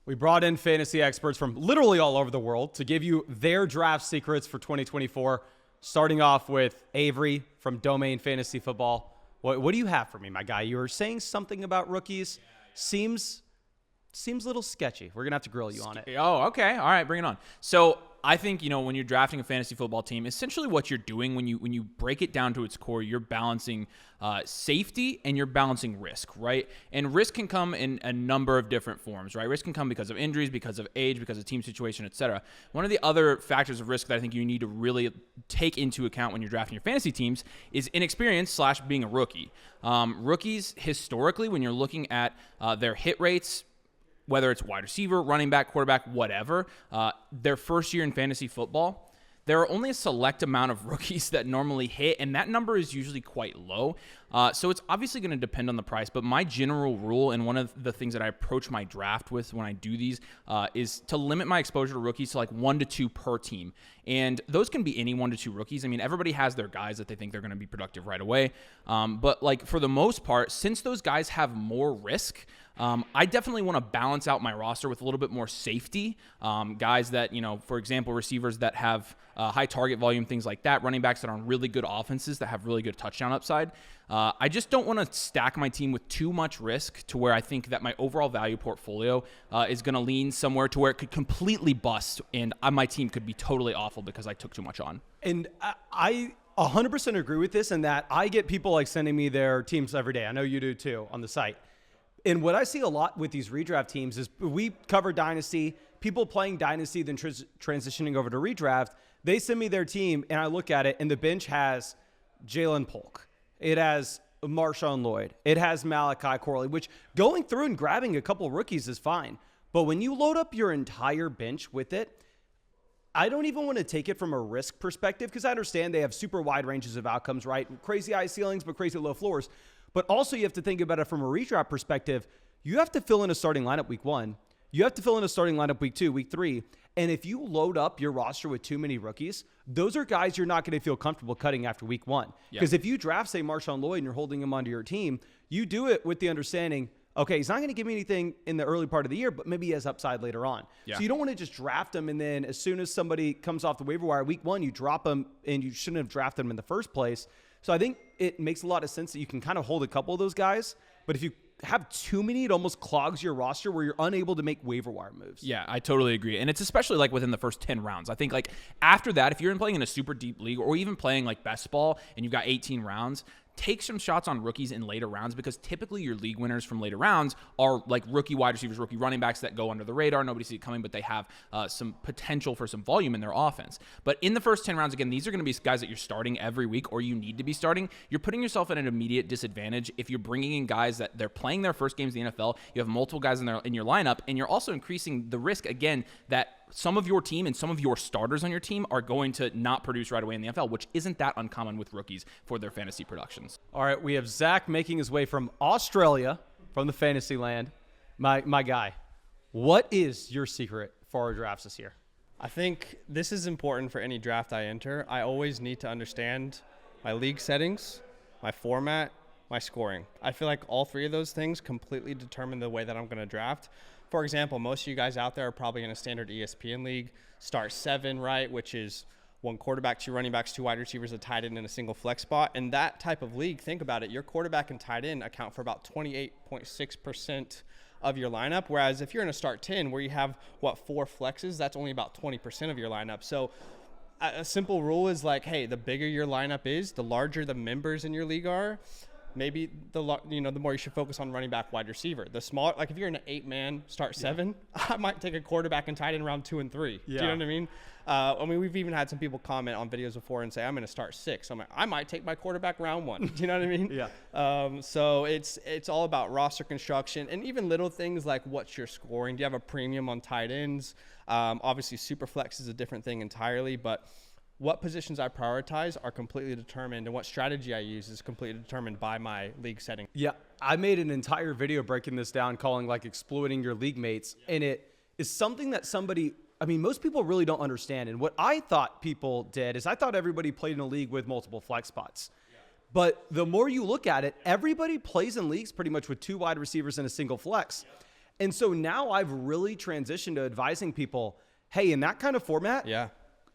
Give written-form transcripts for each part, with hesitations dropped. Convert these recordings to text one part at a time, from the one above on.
We brought in fantasy experts from literally all over the world to give you their draft secrets for 2024. Starting off with Avery from Domain Fantasy Football. What do you have for me, my guy? You were saying something about rookies. Seems a little sketchy. We're going to have to grill you on it. Oh, okay. All right, bring it on. So I think, when you're drafting a fantasy football team, essentially what you're doing when you break it down to its core, you're balancing safety and you're balancing risk, right? And risk can come in a number of different forms, right? Risk can come because of injuries, because of age, because of team situation, etc. One of the other factors of risk that I think you need to really take into account when you're drafting your fantasy teams is inexperience / being a rookie. Rookies, historically, when you're looking at their hit rates, whether it's wide receiver, running back, quarterback, whatever, their first year in fantasy football, there are only a select amount of rookies that normally hit, and that number is usually quite low. So it's obviously going to depend on the price, but my general rule, and one of the things that I approach my draft with when I do these, is to limit my exposure to rookies to like 1 to 2 per team. And those can be any 1 to 2 rookies. I mean, everybody has their guys that they think they're going to be productive right away. But like for the most part, since those guys have more risk, I definitely want to balance out my roster with a little bit more safety. Guys that, for example, receivers that have high target volume, things like that, running backs that are on really good offenses that have really good touchdown upside. I just don't want to stack my team with too much risk to where I think that my overall value portfolio is going to lean somewhere to where it could completely bust and my team could be totally awful because I took too much on. And I 100% agree with this in that I get people like sending me their teams every day. I know you do too on the site. And what I see a lot with these redraft teams is we cover Dynasty, people playing Dynasty, then transitioning over to redraft. They send me their team, and I look at it, and the bench has Jalen Polk. It has Marshawn Lloyd. It has Malachi Corley, which going through and grabbing a couple rookies is fine. But when you load up your entire bench with it, I don't even want to take it from a risk perspective because I understand they have super wide ranges of outcomes, right? Crazy high ceilings, but crazy low floors. But also you have to think about it from a redraft perspective. You have to fill in a starting lineup week 1. You have to fill in a starting lineup week 2, week 3. And if you load up your roster with too many rookies, those are guys you're not going to feel comfortable cutting after week 1. Because if you draft, say, Marshawn Lloyd and you're holding him onto your team, you do it with the understanding, okay, he's not going to give me anything in the early part of the year, but maybe he has upside later on. Yeah. So you don't want to just draft him and then as soon as somebody comes off the waiver wire week 1, you drop him and you shouldn't have drafted him in the first place. So I think it makes a lot of sense that you can kind of hold a couple of those guys. But if you have too many, it almost clogs your roster where you're unable to make waiver wire moves. Yeah, I totally agree. And it's especially like within the first 10 rounds. I think like after that, if you're playing in a super deep league or even playing like best ball and you've got 18 rounds, take some shots on rookies in later rounds because typically your league winners from later rounds are like rookie wide receivers, rookie running backs that go under the radar. Nobody sees it coming, but they have some potential for some volume in their offense. But in the first 10 rounds, again, these are going to be guys that you're starting every week or you need to be starting. You're putting yourself at an immediate disadvantage if you're bringing in guys that they're playing their first games in the NFL. You have multiple guys in your lineup, and you're also increasing the risk, again, that some of your team and some of your starters on your team are going to not produce right away in the NFL, which isn't that uncommon with rookies for their fantasy productions. All right, we have Zach making his way from Australia, from the fantasy land. My guy, what is your secret for our drafts this year? I think this is important for any draft I enter. I always need to understand my league settings, my format, my scoring. I feel like all 3 of those things completely determine the way that I'm going to draft. For example, most of you guys out there are probably in a standard ESPN league, start 7, right, which is 1 quarterback, 2 running backs, 2 wide receivers, a tight end in a single flex spot. In that type of league, think about it, your quarterback and tight end account for about 28.6% of your lineup, whereas if you're in a start 10 where you have, 4 flexes, that's only about 20% of your lineup. So a simple rule is like, hey, the bigger your lineup is, the larger the members in your league are, maybe the more you should focus on running back, wide receiver. The smaller, like if you're in an 8-man start 7, I might take a quarterback and tight end round 2 and 3. Yeah. Do you know what I mean? We've even had some people comment on videos before and say, I'm going to start 6. I'm like, I might take my quarterback round 1. Do you know what I mean? Yeah. So it's all about roster construction and even little things like what's your scoring? Do you have a premium on tight ends? Obviously, super flex is a different thing entirely, but what positions I prioritize are completely determined, and what strategy I use is completely determined by my league setting. Yeah, I made an entire video breaking this down, calling like exploiting your league mates, and it is something that most people really don't understand. And what I thought people did is I thought everybody played in a league with multiple flex spots. But the more you look at it, everybody plays in leagues pretty much with 2 wide receivers and a single flex. And so now I've really transitioned to advising people, hey, in that kind of format,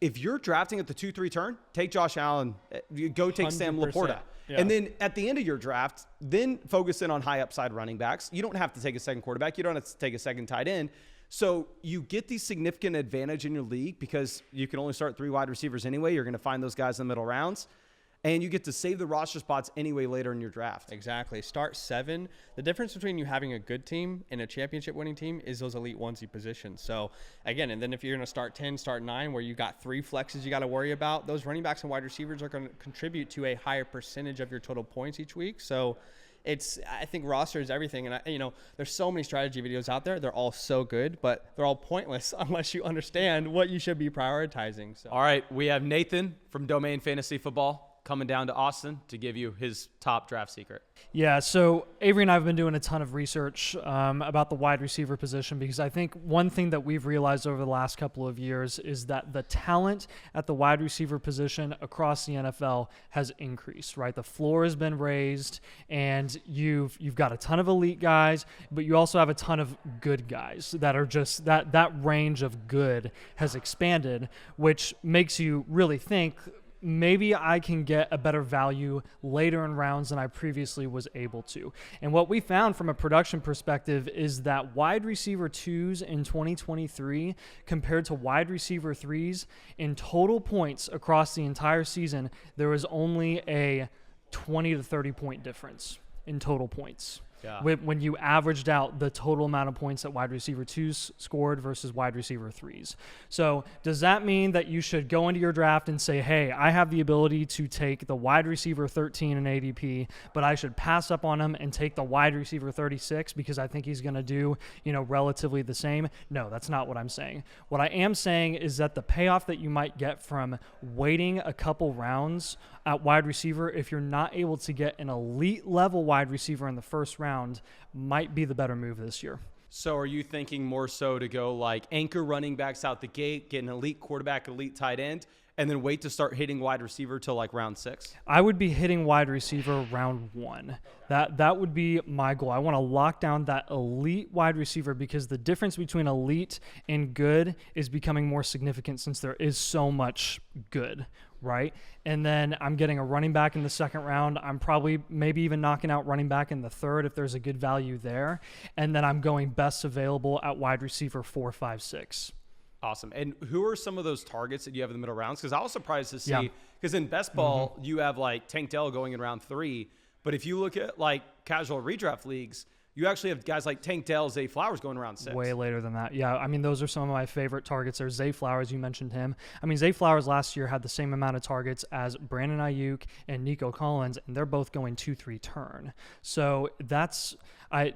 if you're drafting at the 2-3 turn, take Josh Allen, you go take Sam 100%. Laporta. Yeah. And then at the end of your draft, then focus in on high upside running backs. You don't have to take a second quarterback. You don't have to take a second tight end. So you get the significant advantage in your league because you can only start 3 wide receivers anyway. You're going to find those guys in the middle rounds. And you get to save the roster spots anyway later in your draft. Exactly. Start 7. The difference between you having a good team and a championship winning team is those elite onesie positions. So again, and then if you're going to start 10, start 9, where you got 3 flexes you got to worry about, those running backs and wide receivers are going to contribute to a higher percentage of your total points each week. So I think roster is everything. And there's so many strategy videos out there. They're all so good, but they're all pointless unless you understand what you should be prioritizing. So. All right. We have Nathan from Domain Fantasy Football coming down to Austin to give you his top draft secret. Yeah, so Avery and I have been doing a ton of research about the wide receiver position because I think one thing that we've realized over the last couple of years is that the talent at the wide receiver position across the NFL has increased, right? The floor has been raised, and you've got a ton of elite guys, but you also have a ton of good guys that are just that range of good has expanded, which makes you really think, maybe I can get a better value later in rounds than I previously was able to. And what we found from a production perspective is that wide receiver 2s in 2023 compared to wide receiver 3s in total points across the entire season, there was only a 20 to 30 point difference in total points. Yeah. When you averaged out the total amount of points that wide receiver 2s scored versus wide receiver 3s. So does that mean that you should go into your draft and say, hey, I have the ability to take the wide receiver 13 in ADP, but I should pass up on him and take the wide receiver 36 because I think he's going to do, relatively the same? No, that's not what I'm saying. What I am saying is that the payoff that you might get from waiting a couple rounds at wide receiver, if you're not able to get an elite level wide receiver in the first round, might be the better move this year. So are you thinking more so to go like anchor running backs out the gate, get an elite quarterback, elite tight end, and then wait to start hitting wide receiver till like round 6? I would be hitting wide receiver round 1. That would be my goal. I want to lock down that elite wide receiver because the difference between elite and good is becoming more significant since there is so much good, right? And then I'm getting a running back in the second round. I'm probably maybe even knocking out running back in the third if there's a good value there. And then I'm going best available at wide receiver 4, 5, 6. Awesome. And who are some of those targets that you have in the middle rounds? Because I was surprised to see, because in best ball, you have like Tank Dell going in round 3. But if you look at like casual redraft leagues, you actually have guys like Tank Dell, Zay Flowers going around 6. Way later than that. Yeah, I mean, those are some of my favorite targets. There's Zay Flowers, you mentioned him. I mean, Zay Flowers last year had the same amount of targets as Brandon Ayuk and Nico Collins, and they're both going 2-3 turn. So I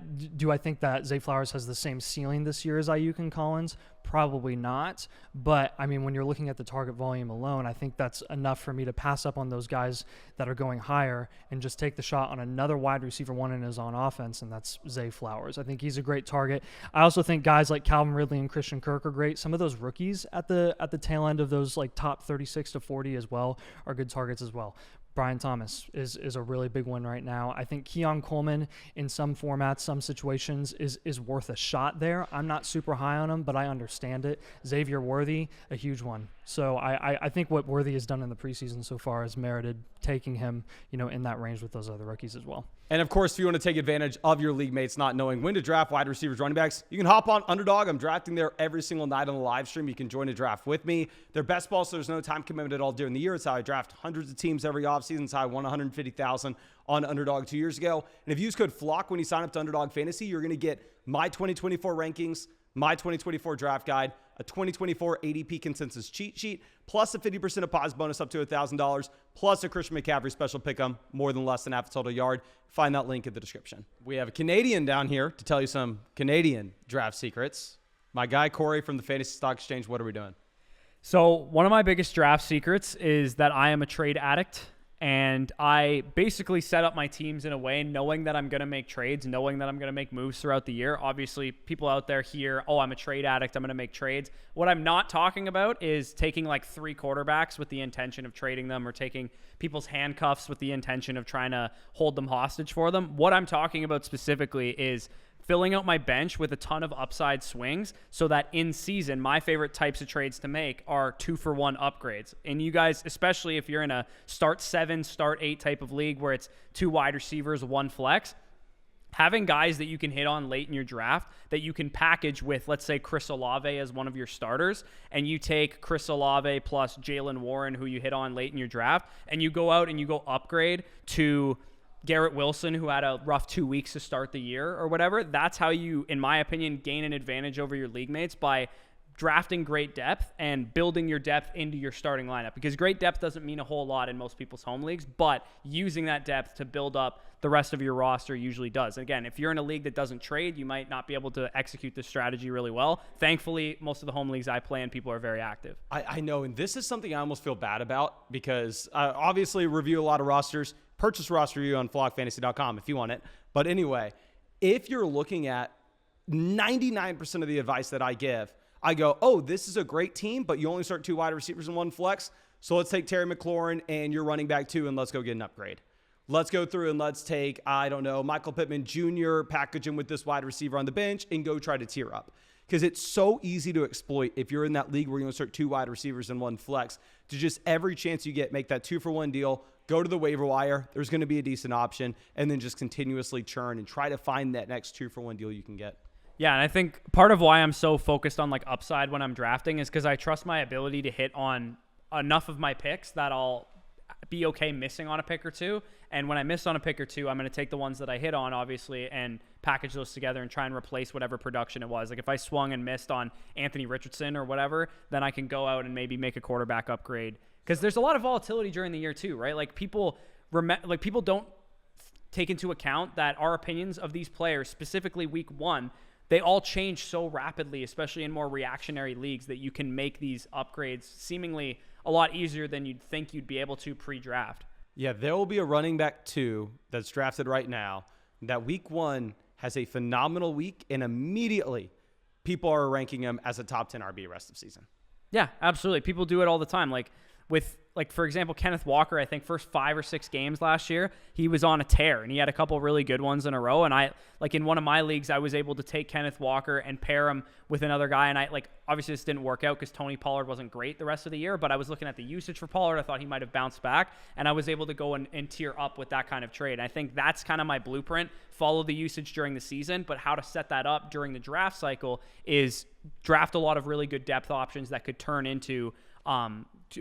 think that Zay Flowers has the same ceiling this year as Ayuk and Collins? Probably not. But, I mean, when you're looking at the target volume alone, I think that's enough for me to pass up on those guys that are going higher and just take the shot on another wide receiver 1 in his own offense, and that's Zay Flowers. I think he's a great target. I also think guys like Calvin Ridley and Christian Kirk are great. Some of those rookies at the tail end of those like top 36 to 40 as well are good targets as well. Brian Thomas is a really big one right now. I think Keon Coleman in some formats, some situations is worth a shot there. I'm not super high on him, but I understand it. Xavier Worthy, a huge one. So I think what Worthy has done in the preseason so far has merited taking him, in that range with those other rookies as well. And of course, if you want to take advantage of your league mates not knowing when to draft wide receivers, running backs, you can hop on Underdog. I'm drafting there every single night on the live stream. You can join a draft with me. They're best ball, so there's no time commitment at all during the year. It's how I draft hundreds of teams every offseason. It's how I won $150,000 on Underdog 2 years ago. And if you use code FLOCK when you sign up to Underdog Fantasy, you're going to get my 2024 rankings, my 2024 draft guide, a 2024 ADP consensus cheat sheet, plus a 50% deposit bonus up to $1,000, plus a Christian McCaffrey special pick'em, more than less than half a total yard. Find that link in the description. We have a Canadian down here to tell you some Canadian draft secrets. My guy Corey from the Fantasy Stock Exchange, what are we doing? So one of my biggest draft secrets is that I am a trade addict. And I basically set up my teams in a way knowing that I'm going to make trades, knowing that I'm going to make moves throughout the year. Obviously, people out there hear, oh, I'm a trade addict, I'm going to make trades. What I'm not talking about is taking like 3 quarterbacks with the intention of trading them or taking people's handcuffs with the intention of trying to hold them hostage for them. What I'm talking about specifically is filling out my bench with a ton of upside swings so that in season, my favorite types of trades to make are 2-for-1 upgrades. And you guys, especially if you're in a start 7, start 8 type of league where it's 2 wide receivers, 1 flex, having guys that you can hit on late in your draft that you can package with, let's say, Chris Olave as one of your starters, and you take Chris Olave plus Jalen Warren, who you hit on late in your draft, and you go out and you go upgrade to Garrett Wilson, who had a rough 2 weeks to start the year or whatever. That's how you, in my opinion, gain an advantage over your league mates, by drafting great depth and building your depth into your starting lineup, because great depth doesn't mean a whole lot in most people's home leagues, but using that depth to build up the rest of your roster usually does. And again, if you're in a league that doesn't trade, you might not be able to execute this strategy really well. Thankfully, most of the home leagues I play in, people are very active. I know, and this is something I almost feel bad about, because I obviously review a lot of rosters. Purchase roster review on flockfantasy.com if you want it. But anyway, if you're looking at 99% of the advice that I give, I go, oh, this is a great team, but you only start 2 wide receivers and 1 flex. So let's take Terry McLaurin and your running back 2, and let's go get an upgrade. Let's go through and let's take, I don't know, Michael Pittman Jr., package him with this wide receiver on the bench, and go try to tier up. Because it's so easy to exploit if you're in that league where you're going to start 2 wide receivers and 1 flex, to just every chance you get, make that 2-for-1 deal, go to the waiver wire, there's going to be a decent option, and then just continuously churn and try to find that next 2-for-1 deal you can get. Yeah, and I think part of why I'm so focused on like upside when I'm drafting is because I trust my ability to hit on enough of my picks that I'll be okay missing on a pick or 2. And when I miss on a pick or 2, I'm going to take the ones that I hit on, obviously, and package those together and try and replace whatever production it was. Like if I swung and missed on Anthony Richardson or whatever, then I can go out and maybe make a quarterback upgrade. Because there's a lot of volatility during the year too, right? Like people don't take into account that our opinions of these players, specifically week 1, they all change so rapidly, especially in more reactionary leagues, that you can make these upgrades seemingly a lot easier than you'd think you'd be able to pre-draft. Yeah, there will be a running back 2 that's drafted right now that week 1 has a phenomenal week, and immediately people are ranking him as a top 10 RB rest of season. Yeah, absolutely. People do it all the time. For example, Kenneth Walker, I think first 5 or 6 games last year, he was on a tear, and he had a couple really good ones in a row. And in one of my leagues, I was able to take Kenneth Walker and pair him with another guy. And obviously this didn't work out because Tony Pollard wasn't great the rest of the year, but I was looking at the usage for Pollard. I thought he might have bounced back, and I was able to go and tier up with that kind of trade. And I think that's kind of my blueprint. Follow the usage during the season, but how to set that up during the draft cycle is draft a lot of really good depth options that could turn into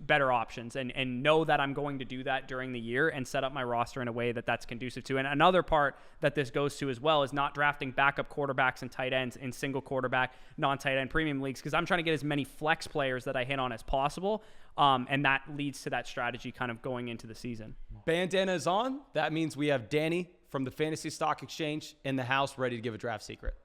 better options, and know that I'm going to do that during the year and set up my roster in a way that that's conducive to. And another part that this goes to as well is not drafting backup quarterbacks and tight ends in single quarterback, non-tight end premium leagues, because I'm trying to get as many flex players that I hit on as possible. And that leads to that strategy kind of going into the season. Bandana is on. That means we have Danny from the Fantasy Stock Exchange in the house ready to give a draft secret.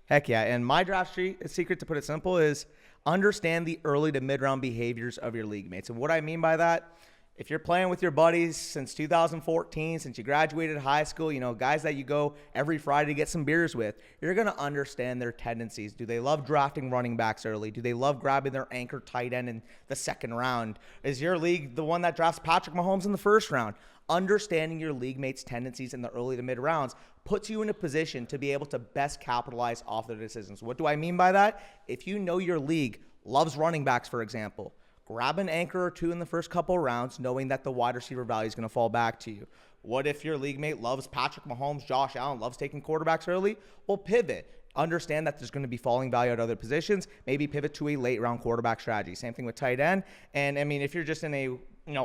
Heck yeah. And my draft secret, to put it simple, is understand the early to mid-round behaviors of your league mates. And what I mean by that, if you're playing with your buddies since 2014, since you graduated high school, guys that you go every Friday to get some beers with, you're going to understand their tendencies. Do they love drafting running backs early? Do they love grabbing their anchor tight end in the second round? Is your league the one that drafts Patrick Mahomes in the first round? Understanding your league mates' tendencies in the early to mid rounds puts you in a position to be able to best capitalize off their decisions. What do I mean by that? If you know your league loves running backs, for example, grab an anchor or 2 in the first couple rounds, knowing that the wide receiver value is going to fall back to you. What if your league mate loves Patrick Mahomes, Josh Allen, loves taking quarterbacks early? Well, pivot. Understand that there's going to be falling value at other positions. Maybe pivot to a late round quarterback strategy. Same thing with tight end. And I mean, if you're just in a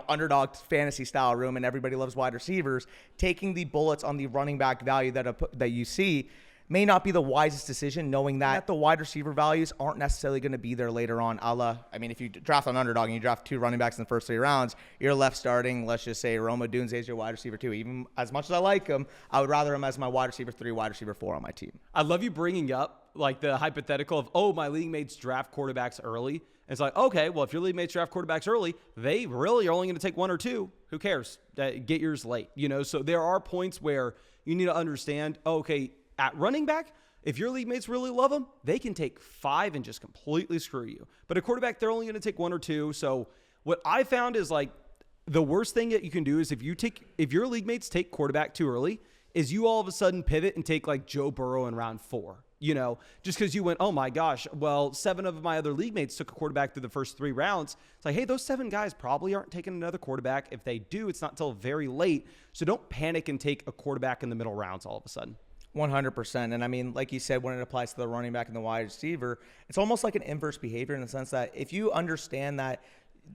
underdog fantasy style room and everybody loves wide receivers, taking the bullets on the running back value that you see may not be the wisest decision, knowing that the wide receiver values aren't necessarily going to be there later on. If you draft on Underdog and you draft 2 running backs in the first 3 rounds, you're left starting, let's just say, Roma Dunze is your wide receiver 2. Even as much as I like him, I would rather him as my wide receiver 3, wide receiver 4 on my team. I love you bringing up the hypothetical of, my league mates draft quarterbacks early. And it's like, okay, well, if your league mates draft quarterbacks early, they really are only going to take 1 or 2. Who cares? Get yours late. So there are points where you need to understand, at running back, if your league mates really love them, they can take 5 and just completely screw you. But a quarterback, they're only going to take 1 or 2. So what I found is the worst thing that you can do is if your league mates take quarterback too early, is you all of a sudden pivot and take like Joe Burrow in round 4. Just because you went, oh my gosh, well, 7 of my other league mates took a quarterback through the first 3 rounds. It's like, hey, those 7 guys probably aren't taking another quarterback. If they do, it's not until very late. So don't panic and take a quarterback in the middle rounds all of a sudden. 100%. And I mean, like you said, when it applies to the running back and the wide receiver, it's almost like an inverse behavior in the sense that if you understand that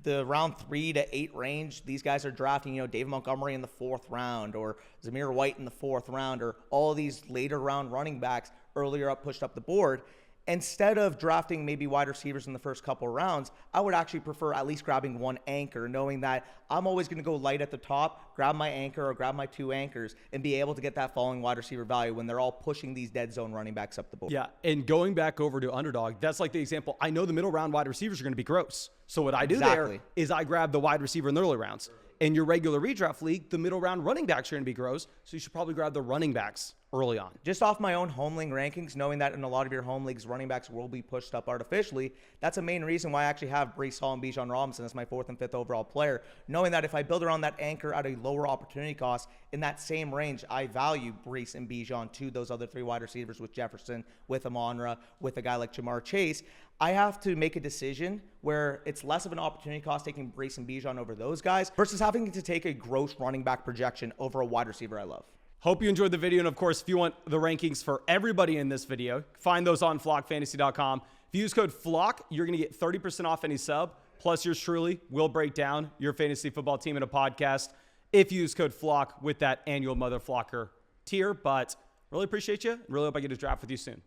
the round 3 to 8 range, these guys are drafting, David Montgomery in the 4th round or Zamir White in the 4th round or all of these later round running backs earlier up, pushed up the board. Instead of drafting maybe wide receivers in the first couple of rounds, I would actually prefer at least grabbing one anchor, knowing that I'm always going to go light at the top, grab my anchor or grab my 2 anchors, and be able to get that falling wide receiver value when they're all pushing these dead zone running backs up the board. Yeah, and going back over to Underdog, that's like the example. I know the middle round wide receivers are going to be gross. So what I do there is I grab the wide receiver in the early rounds. In your regular redraft league, the middle round running backs are going to be gross, so you should probably grab the running backs early on. Just off my own home league rankings, knowing that in a lot of your home leagues, running backs will be pushed up artificially, that's a main reason why I actually have Breece Hall and Bijan Robinson as my 4th and 5th overall player, knowing that if I build around that anchor at a lower opportunity cost, in that same range, I value Breece and Bijan to those other 3 wide receivers with Jefferson, with Amon-Ra, with a guy like Jamar Chase. I have to make a decision where it's less of an opportunity cost taking Breece and Bijan over those guys versus having to take a gross running back projection over a wide receiver I love. Hope you enjoyed the video. And of course, if you want the rankings for everybody in this video, find those on flockfantasy.com. If you use code FLOCK, you're going to get 30% off any sub. Plus, yours truly will break down your fantasy football team in a podcast if you use code FLOCK with that annual Mother Flocker tier. But really appreciate you. Really hope I get to draft with you soon.